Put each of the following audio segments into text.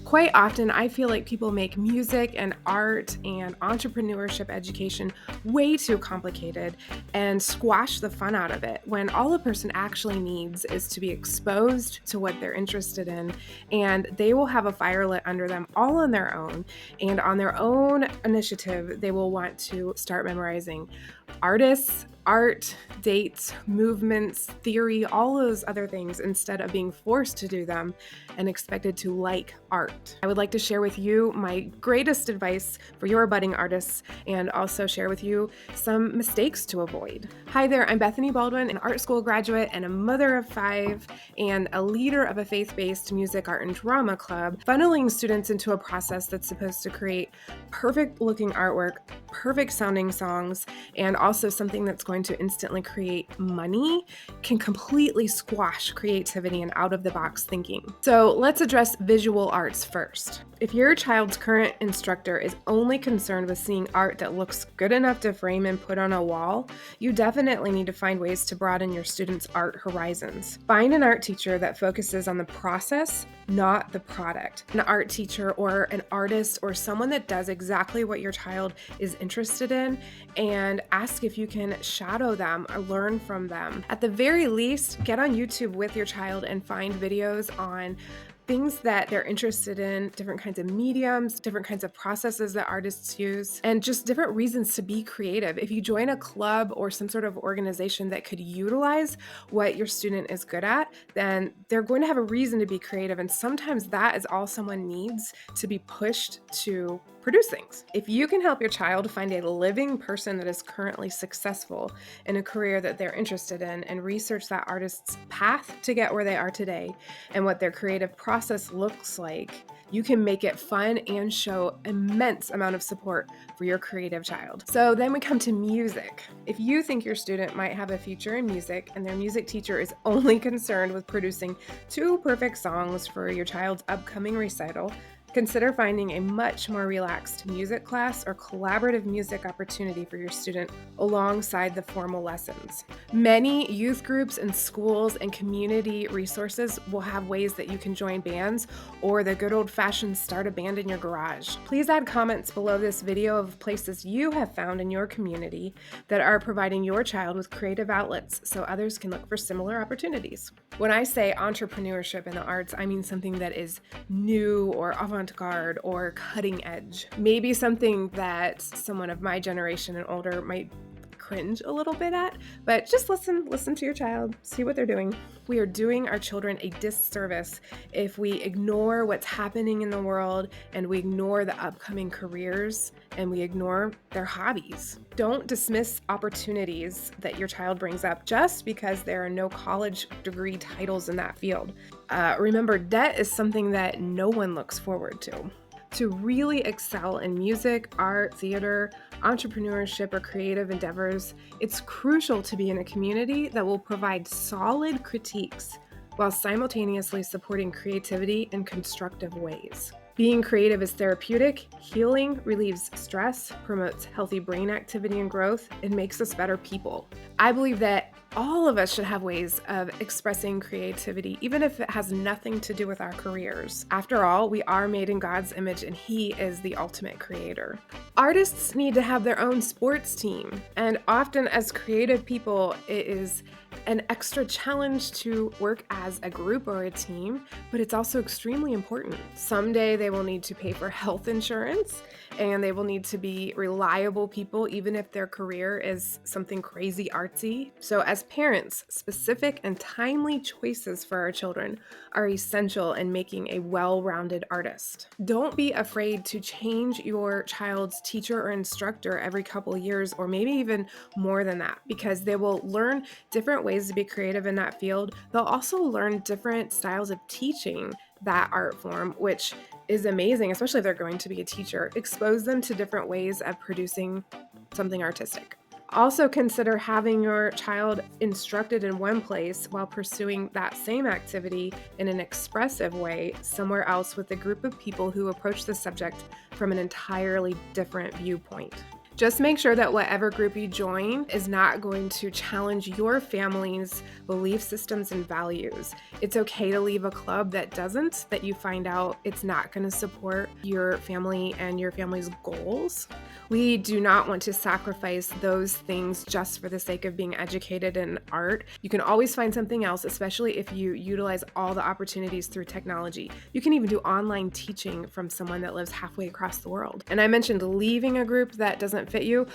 Quite often, I feel like people make music and art and entrepreneurship education way too complicated and squash the fun out of it when all a person actually needs is to be exposed to what they're interested in, and they will have a fire lit under them all on their own. And on their own initiative, they will want to start memorizing artists, art, dates, movements, theory, all those other things instead of being forced to do them and expected to like art. I would like to share with you my greatest advice for your budding artists and also share with you some mistakes to avoid. Hi there, I'm Bethany Baldwin, an art school graduate and a mother of 5 and a leader of a faith-based music, art, and drama club, funneling students into a process that's supposed to create perfect looking artwork, perfect sounding songs, and also something that's going to instantly create money can completely squash creativity and out of the box thinking. So let's address visual arts first. If your child's current instructor is only concerned with seeing art that looks good enough to frame and put on a wall, you definitely need to find ways to broaden your students' art horizons. Find an art teacher that focuses on the process, not the product. An art teacher or an artist or someone that does exactly what your child is interested in, and ask if you can shadow them or learn from them. At the very least, get on YouTube with your child and find videos on things that they're interested in, different kinds of mediums, different kinds of processes that artists use, and just different reasons to be creative. If you join a club or some sort of organization that could utilize what your student is good at, then they're going to have a reason to be creative. And sometimes that is all someone needs to be pushed to produce things. If you can help your child find a living person that is currently successful in a career that they're interested in and research that artist's path to get where they are today and what their creative process looks like, you can make it fun and show immense amount of support for your creative child. So then we come to music. If you think your student might have a future in music and their music teacher is only concerned with producing 2 perfect songs for your child's upcoming recital, consider finding a much more relaxed music class or collaborative music opportunity for your student alongside the formal lessons. Many youth groups and schools and community resources will have ways that you can join bands or the good old-fashioned start a band in your garage. Please add comments below this video of places you have found in your community that are providing your child with creative outlets so others can look for similar opportunities. When I say entrepreneurship in the arts, I mean something that is new or avant-garde or cutting edge. Maybe something that someone of my generation and older might cringe a little bit at, but just listen to your child, see what they're doing. We are doing our children a disservice if we ignore what's happening in the world and we ignore the upcoming careers and we ignore their hobbies. Don't dismiss opportunities that your child brings up just because there are no college degree titles in that field. Remember, debt is something that no one looks forward to. To really excel in music, art, theater, entrepreneurship, or creative endeavors, it's crucial to be in a community that will provide solid critiques while simultaneously supporting creativity in constructive ways. Being creative is therapeutic, healing, relieves stress, promotes healthy brain activity and growth, and makes us better people. I believe that all of us should have ways of expressing creativity, even if it has nothing to do with our careers. After all, we are made in God's image and He is the ultimate creator. Artists need to have their own sports team, and often as creative people, it is an extra challenge to work as a group or a team, but it's also extremely important. Someday they will need to pay for health insurance and they will need to be reliable people, even if their career is something crazy artsy. So as parents, specific and timely choices for our children are essential in making a well-rounded artist. Don't be afraid to change your child's teacher or instructor every couple years, or maybe even more than that, because they will learn different ways to be creative in that field. They'll also learn different styles of teaching that art form, which is amazing, especially if they're going to be a teacher. Expose them to different ways of producing something artistic. Also consider having your child instructed in one place while pursuing that same activity in an expressive way somewhere else with a group of people who approach the subject from an entirely different viewpoint. Just make sure that whatever group you join is not going to challenge your family's belief systems and values. It's okay to leave a club that doesn't, that you find out it's not going to support your family and your family's goals. We do not want to sacrifice those things just for the sake of being educated in art. You can always find something else, especially if you utilize all the opportunities through technology. You can even do online teaching from someone that lives halfway across the world. And I mentioned leaving a group that doesn't fit you,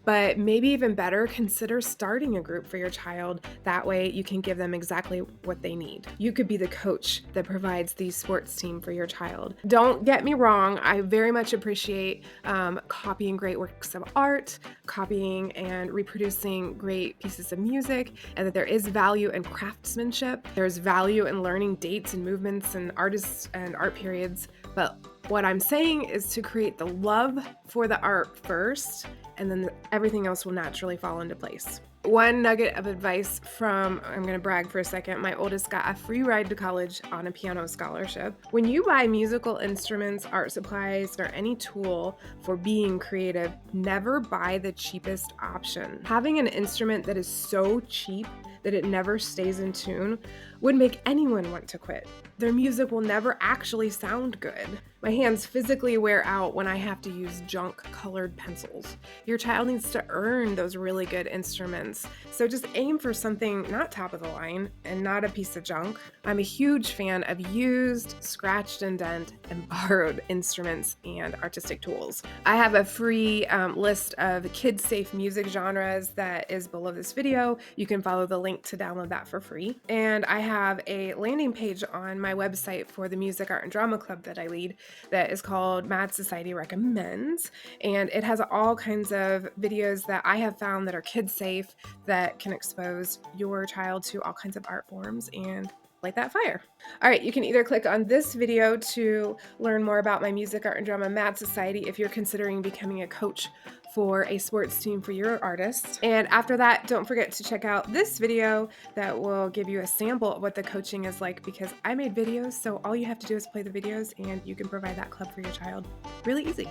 but maybe even better, consider starting a group for your child. That way you can give them exactly what they need. You could be the coach that provides the sports team for your child. Don't get me wrong, I very much appreciate copying great works of art, copying and reproducing great pieces of music, and that there is value in craftsmanship. There's value in learning dates and movements and artists and art periods. But what I'm saying is to create the love for the art first, and then everything else will naturally fall into place. One nugget of advice from, I'm going to brag for a second, my oldest got a free ride to college on a piano scholarship. When you buy musical instruments, art supplies, or any tool for being creative, never buy the cheapest option. Having an instrument that is so cheap that it never stays in tune would make anyone want to quit. Their music will never actually sound good. My hands physically wear out when I have to use junk-colored pencils. Your child needs to earn those really good instruments. So just aim for something not top of the line and not a piece of junk. I'm a huge fan of used, scratched and dent, and borrowed instruments and artistic tools. I have a free list of kid-safe music genres that is below this video. You can follow the link to download that for free. And I have a landing page on my website for the Music, Art, and Drama Club that I lead that is called Mad Society Recommends. And it has all kinds of videos that I have found that are kid-safe that can expose your child to all kinds of art forms and light that fire. All right, you can either click on this video to learn more about my Music, Art, and Drama Mad Society if you're considering becoming a coach for a sports team for your artists. And after that, don't forget to check out this video that will give you a sample of what the coaching is like, because I made videos, so all you have to do is play the videos and you can provide that club for your child really easy.